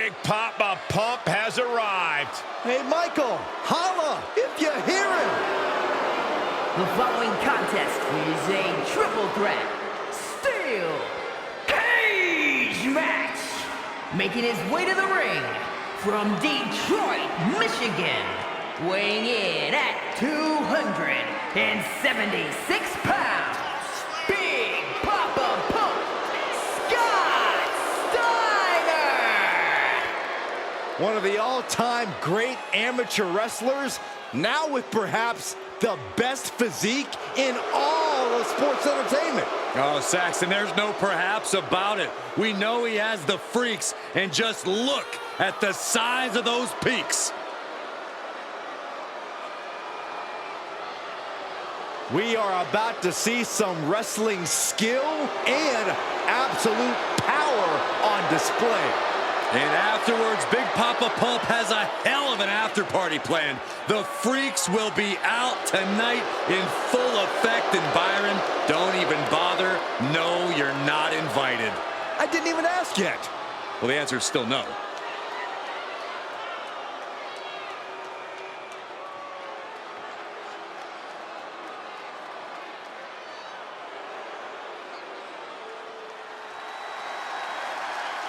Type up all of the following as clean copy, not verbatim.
Big Papa Pump has arrived. Hey, Michael, holla if you hear him. The following contest is a triple threat steel cage match. Making his way to the ring from Detroit, Michigan, weighing in at 276 pounds, Big Papa Pump, Scott Steiner! One of the all-time great amateur wrestlers, now with perhaps the best physique in all of sports entertainment. Oh, Saxton, there's no perhaps about it. We know he has the freaks, and just look at the size of those peaks. We are about to see some wrestling skill and absolute power on display. And afterwards, Big Papa Pump has a hell of an after party planned. The freaks will be out tonight in full effect, and Byron, don't even bother. No, you're not invited. I didn't even ask yet. Well, the answer is still no.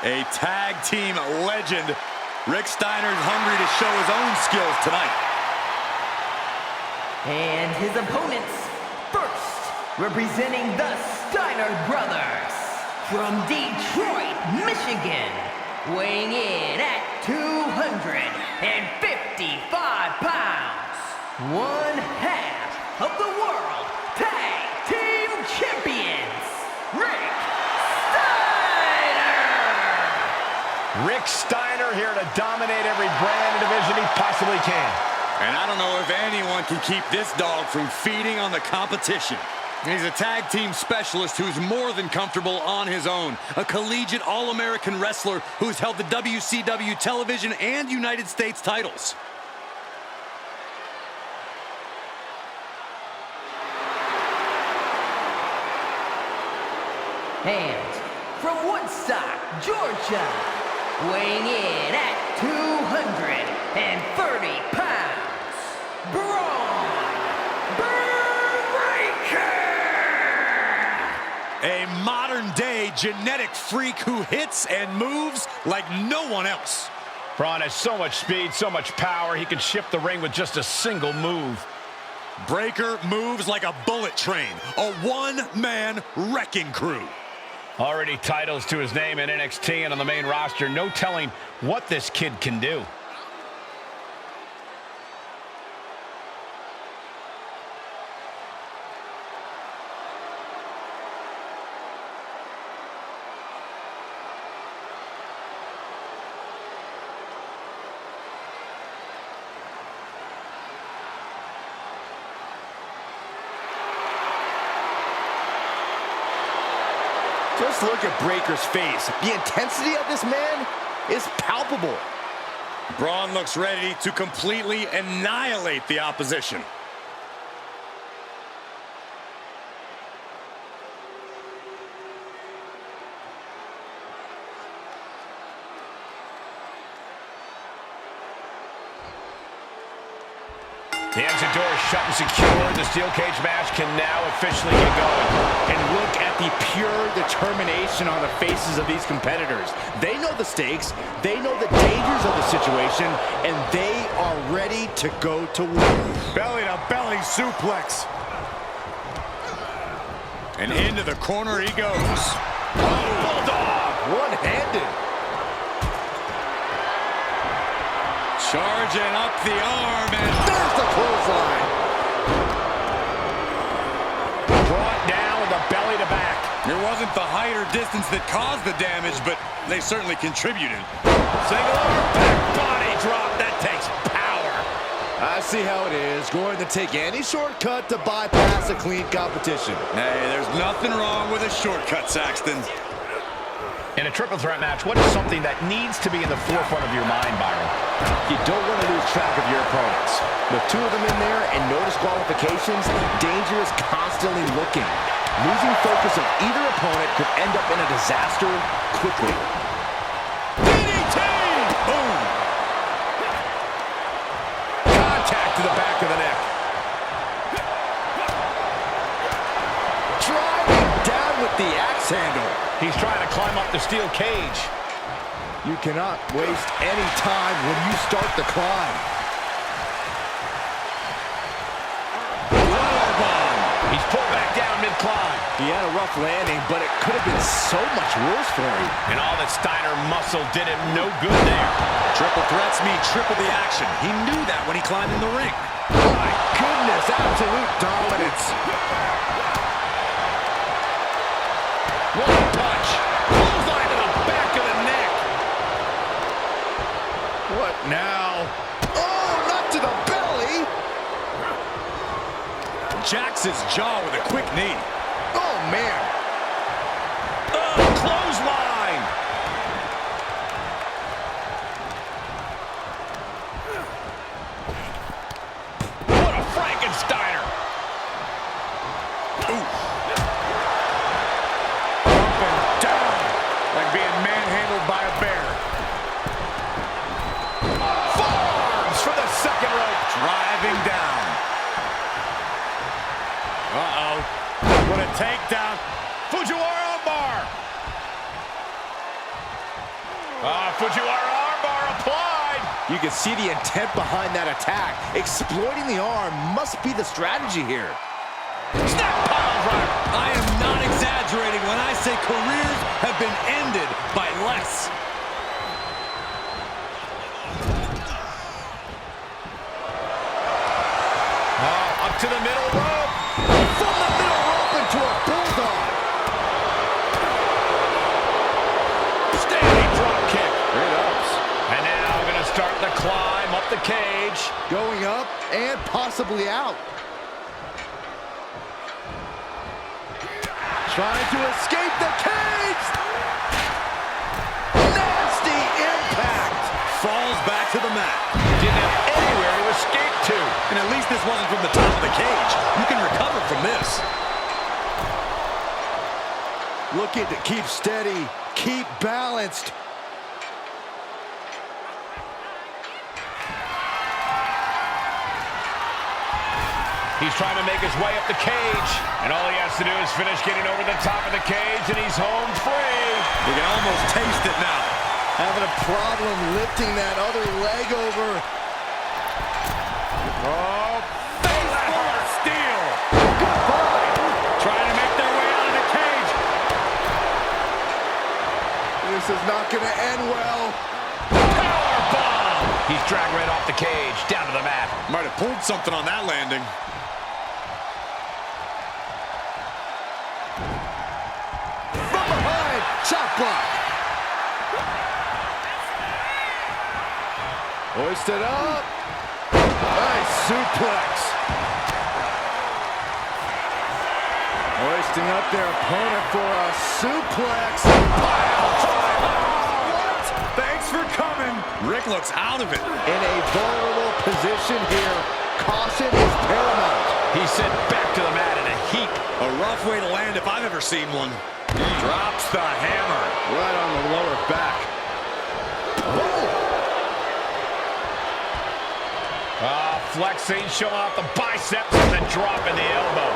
A tag team legend. Rick Steiner's hungry to show his own skills tonight. And his opponents, first, representing the Steiner Brothers, from Detroit, Michigan, weighing in at 255 pounds, one half of the World Tag Team Champions, Rick Rick Steiner here to dominate every brand and division he possibly can. And I don't know if anyone can keep this dog from feeding on the competition. He's a tag team specialist who's more than comfortable on his own. A collegiate All-American wrestler who's held the WCW television and United States titles. And from Woodstock, Georgia, weighing in at 230 pounds, Bron Breakker! A modern-day genetic freak who hits and moves like no one else. Bron has so much speed, so much power, he can shift the ring with just a single move. Breakker moves like a bullet train, a one-man wrecking crew. Already titles to his name in NXT and on the main roster. No telling what this kid can do. Just look at Breakker's face. The intensity of this man is palpable. Braun looks ready to completely annihilate the opposition. The exit door is shut and secure. The steel cage match can now officially get going. And look at the pure determination on the faces of these competitors. They know the stakes, they know the dangers of the situation, and they are ready to go to war. Belly-to-belly suplex. And into the corner he goes. Bulldog, one-handed. Charging up the arm, and There's the clothesline. Brought down with a belly to back. it wasn't the height or distance that caused the damage, but they certainly contributed. Single arm, back body drop. That takes power. I see how it is. Going to take any shortcut to bypass a clean competition. Hey, there's nothing wrong with a shortcut, Saxton. In a triple threat match, what is something that needs to be in the forefront of your mind, Byron? You don't want to lose track of your opponents. With two of them in there and no disqualifications, danger is constantly looking. Losing focus of either opponent could end up in a disaster quickly. DDT! back of the neck. Driving down with the axe handle. He's trying to climb up the steel cage. You cannot waste any time when you start the climb. He's pulled back down mid-climb. He had a rough landing, but it could have been so much worse for him. And all that Steiner muscle did him no good there. Triple threats mean triple the action. He knew that when he climbed in the ring. My goodness, absolute dominance. One punch. Clothesline to the back of the neck. What now? Oh, not to the belly. Jacks his jaw with a quick knee. Oh, man. Clothesline. What a Frankensteiner. Up and down, like being manhandled by a bear. Forearms for the second rope. Driving down. Uh-oh. What a takedown. Fujiwara armbar. Fujiwara armbar applied. You can see the intent behind that attack. Exploiting the arm must be the strategy here. Snap pile driver. I am not exaggerating when I say careers have been ended by less. Up to the middle rope. From the middle rope into a bulldog. Standing drop kick. Great ups. And now going to start the climb up the cage. Going up and possibly out. Trying to escape the cage. Nasty impact. Falls back to the mat. Didn't have anywhere to escape to. And at least this wasn't from the top of the cage. You can recover from this. Looking to keep steady, keep balanced. He's trying to make his way up the cage. And all he has to do is finish getting over the top of the cage, and he's home free. We can almost taste it now. Having a problem lifting that other leg over. Oh, face full of steel. Goodbye. Trying to make their way out of the cage. This is not going to end well. Powerbomb. He's dragged right off the cage, down to the mat. Might have pulled something on that landing. From behind, chop block. Hoisted up. Nice suplex. Hoisting up their opponent for a suplex. What? Thanks for coming. Rick looks out of it. In a vulnerable position here. Caution is paramount. He's sent back to the mat in a heap. A rough way to land if I've ever seen one. Drops the hammer. Right on the lower back. Flexing, showing off the biceps and the drop in the elbow.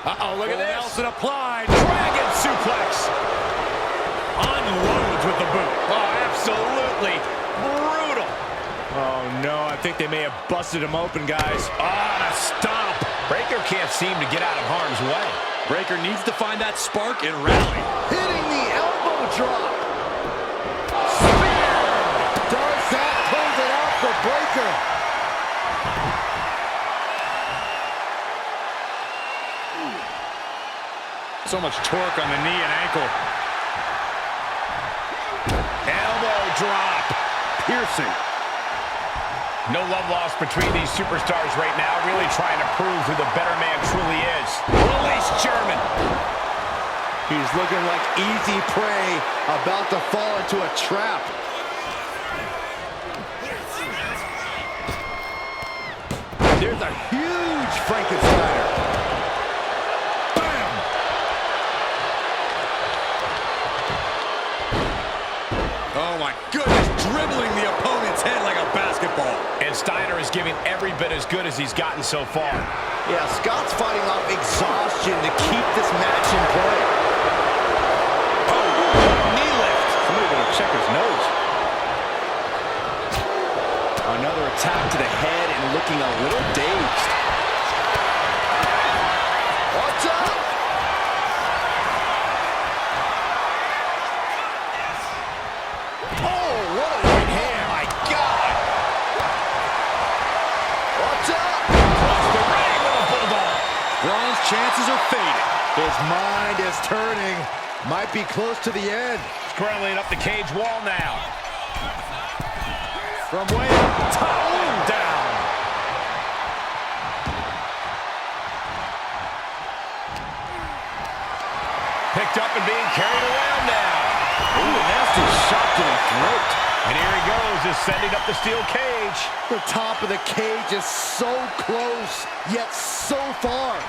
Uh-oh, look at this. Nelson applied. Dragon suplex. Unloads with the boot. Oh, absolutely brutal. Oh, no, I think they may have busted him open, guys. On a stomp. Breakker can't seem to get out of harm's way. Breakker needs to find that spark and rally. Hitting the elbow drop. Spear. Does that close it out for Breakker? So much torque on the knee and ankle. Elbow drop. Piercing. No love lost between these superstars right now, really trying to prove who the better man truly is. Release German. He's looking like easy prey, about to fall into a trap. There's a huge Frankensteiner. Bam! Oh my goodness, dribbling the opponent's head like a basketball. And Steiner is giving every bit as good as he's gotten so far. Yeah, Scott's fighting off exhaustion to keep this match in play. Oh, knee lift. Somebody better check his nose. Another attack to the head and looking a little dazed. What's up? Oh, what a right hand. My God. What's up? Across the ring with a bulldog. Bron's chances are fading. His mind is turning. Might be close to the end. Scrambling up the cage wall now. From way up top and down. Picked up and being carried around now. Ooh, nasty shot to the throat. And here he goes, ascending up the steel cage. The top of the cage is so close, yet so far.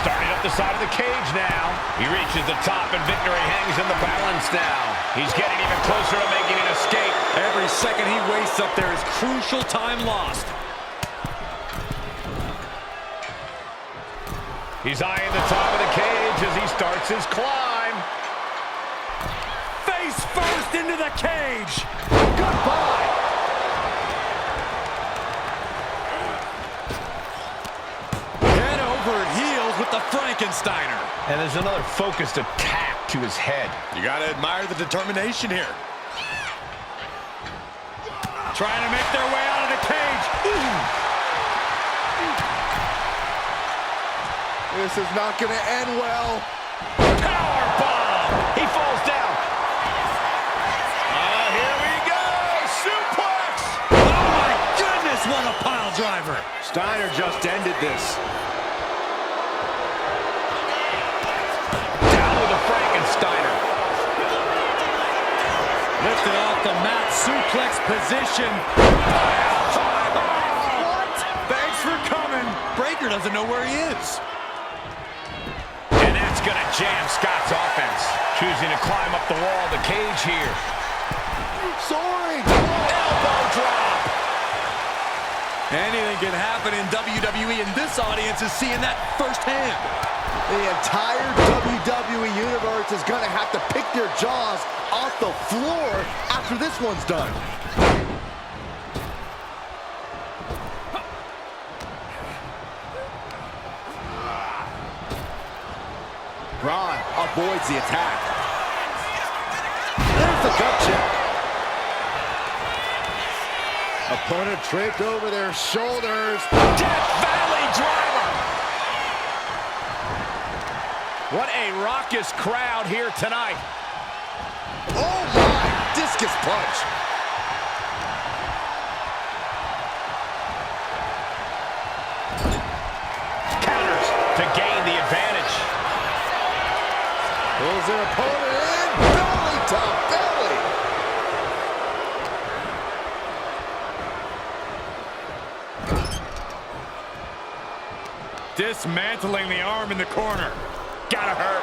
Starting up the side of the cage now. He reaches the top and victory hangs in the balance now. He's getting even closer to making an escape. Every second he wastes up there is crucial time lost. He's eyeing the top of the cage as he starts his climb. Face first into the cage. Goodbye. Head over heels with the Frankensteiner. And there's another focused attack to his head. You gotta admire the determination here. Trying to make their way out of the cage. Ooh. This is not going to end well. Powerbomb! He falls down. Here we go! Suplex! Oh my goodness, what a pile driver. Steiner just ended this. Down with a Frankensteiner. Lifted off the mat, suplex position. What? Thanks for coming. Breakker doesn't know where he is. And that's going to jam Scott's offense. Choosing to climb up the wall of the cage here. Soaring. Elbow drop. Anything can happen in WWE, and this audience is seeing that firsthand. The entire WWE universe is going to have to pick their jaws off the floor after this one's done. Bron avoids the attack. There's the gut check. Opponent draped over their shoulders. Death Valley driver. What a raucous crowd here tonight. Oh my! Discus punch. Counters to gain the advantage. Pulls their opponent in. Belly to belly. Dismantling the arm in the corner. Gotta hurt.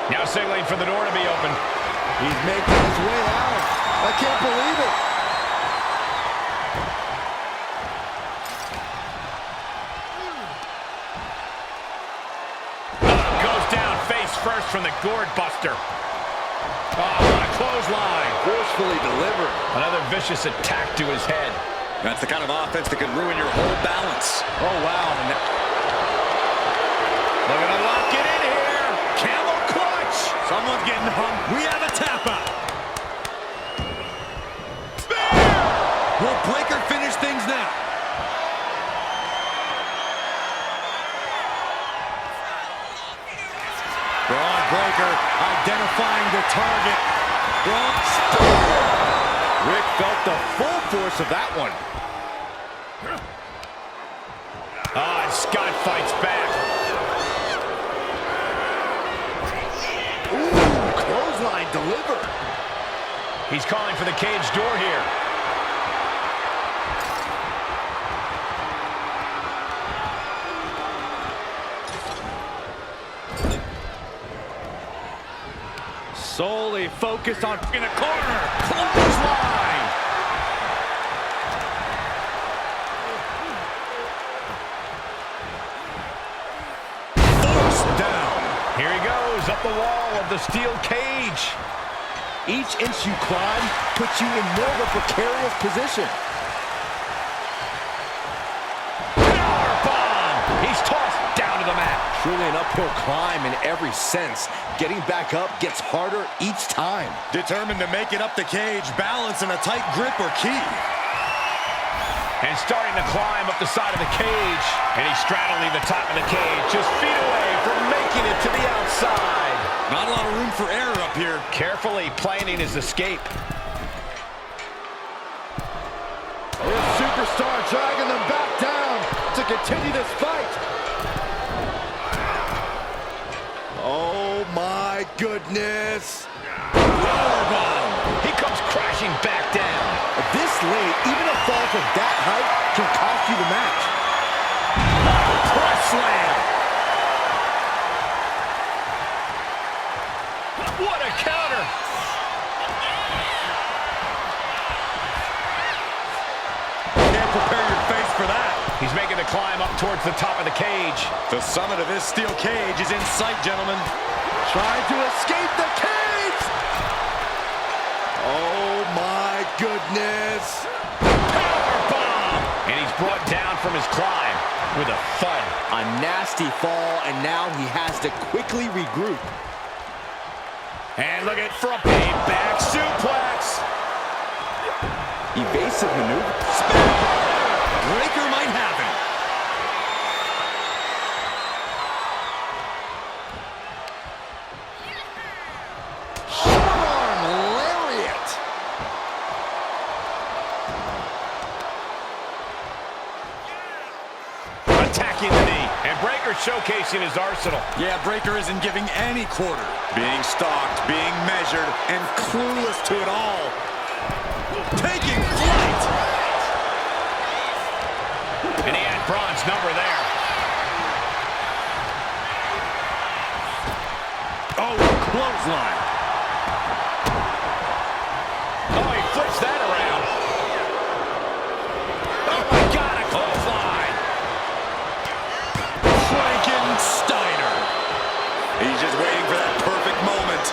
Now signaling for the door to be open. He's making his way out. I can't believe it. Goes down face first from the gourd buster. Oh, what a clothesline. Forcefully delivered. Another vicious attack to his head. That's the kind of offense that could ruin your whole balance. Oh, wow. Looking to lock it in here. Camel clutch. Someone's getting hung. We have a tap out. Spear. Will Breakker finish things now? Bron Breakker identifying the target. Bron spear. Rick felt the full force of that one. Ah, and Scott fights back. Ooh, clothesline delivered. He's calling for the cage door here. Solely focused on in the corner. Clothesline. Forced down. Here he goes, up the wall of the steel cage. Each inch you climb puts you in more of a precarious position. Powerbomb! He's tossed down to the mat. Truly an uphill climb in every sense. Getting back up gets harder each time. Determined to make it up the cage, balance and a tight grip are key. And starting to climb up the side of the cage. And he's straddling the top of the cage, just feet away from making it to the outside. Not a lot of room for error up here. Carefully planning his escape. This superstar dragging them back down to continue this fight. Oh my goodness. He comes crashing back down. This late, even a fall from that height can cost you the match. Press slam. What a counter. Can't prepare your face for that. He's making the climb up towards the top of the cage. The summit of this steel cage is in sight, gentlemen. Trying to escape the cage. Oh my goodness. Powerbomb! And he's brought down from his climb with a thud. A nasty fall, and now he has to quickly regroup. And look at for a payback suplex. Evasive maneuver. Breakker might have it. Forearm lariat. Attacking the knee. And Breakker showcasing his arsenal. Yeah, Breakker isn't giving any quarter. Being stalked, being measured, and clueless to it all. Taking flight. And he had Bron's number there. Oh, clothesline. Oh, he flips that around. Oh, my God, a clothesline. Steiner. He's just waiting for that perfect moment.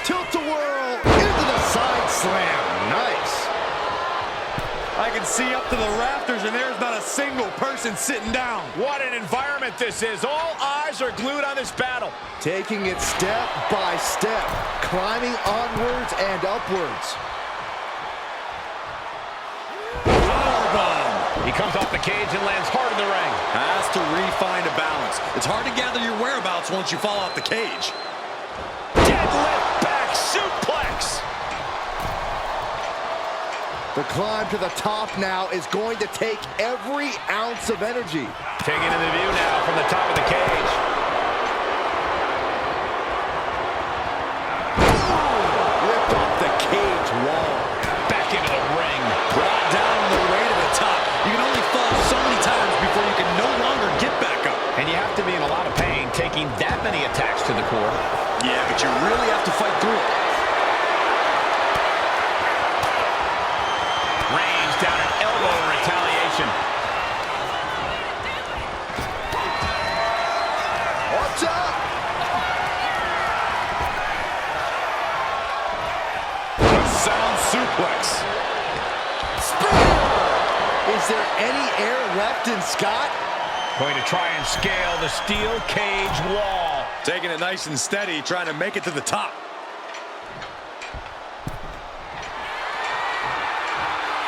Tilt-a-whirl into the side slam. Nice. I can see up to the rafters, and there's not a single person sitting down. What an environment this is. All eyes are glued on this battle. Taking it step by step, climbing onwards and upwards. He comes off the cage and lands hard in the ring. Has to refine a balance. It's hard to gather your whereabouts once you fall off the cage. Deadlift back suplex. The climb to the top now is going to take every ounce of energy. Taking in the view now from the top of the cage. Ripped off the cage wall. Back into the ring. Brought down the way to the top. You can only fall so many times before you can no longer get back up. And you have to be in a lot of pain taking that many attacks to the core. Yeah, but you really have to fight through it. Rains down an elbow in retaliation. Watch out! A sound suplex. Is there any air left in Scott? Going to try and scale the steel cage wall. Taking it nice and steady, trying to make it to the top.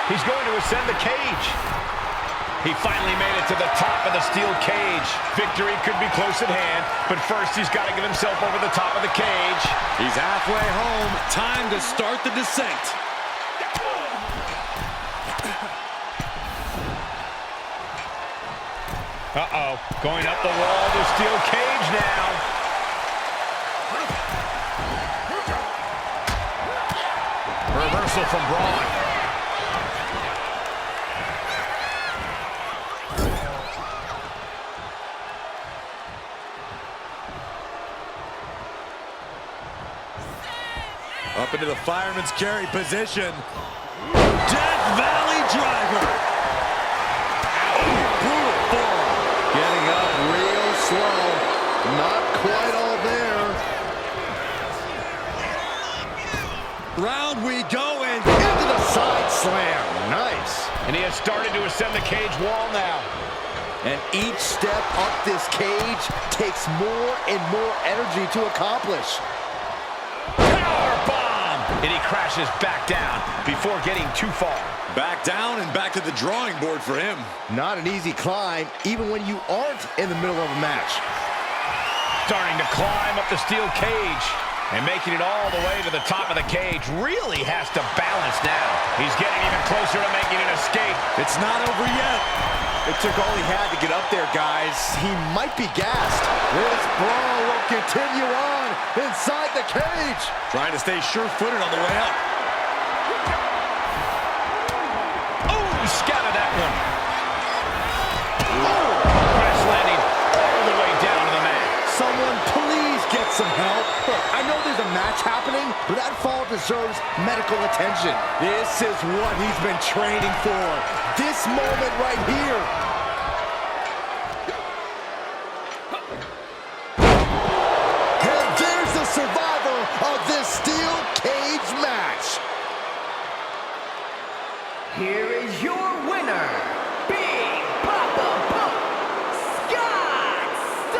He's going to ascend the cage. He finally made it to the top of the steel cage. Victory could be close at hand, but first he's got to get himself over the top of the cage. He's halfway home. Time to start the descent. Uh-oh. Going up the wall of the steel cage now. Reversal from Bron. Up into the fireman's carry position. Death Valley driver. Brutal form. Getting up real slow. Not quite all there. Round we go and Into the side slam. Nice. And he has started to ascend the cage wall now. And each step up this cage takes more and more energy to accomplish. Power bomb! And he crashes back down before getting too far. back down and back to the drawing board for him. Not an easy climb, even when you aren't in the middle of a match. Starting to climb up the steel cage. And making it all the way to the top of the cage. Really has to balance now. He's getting even closer to making an escape. It's not over yet. It took all he had to get up there, guys. He might be gassed. This brawl will continue on inside the cage. Trying to stay sure-footed on the way up. Oh, scattered that one. Oh, crash landing all the way down to the mat. Someone please get some help. Look, I know there's a match happening, but that fall deserves medical attention. This is what he's been training for. This moment right here.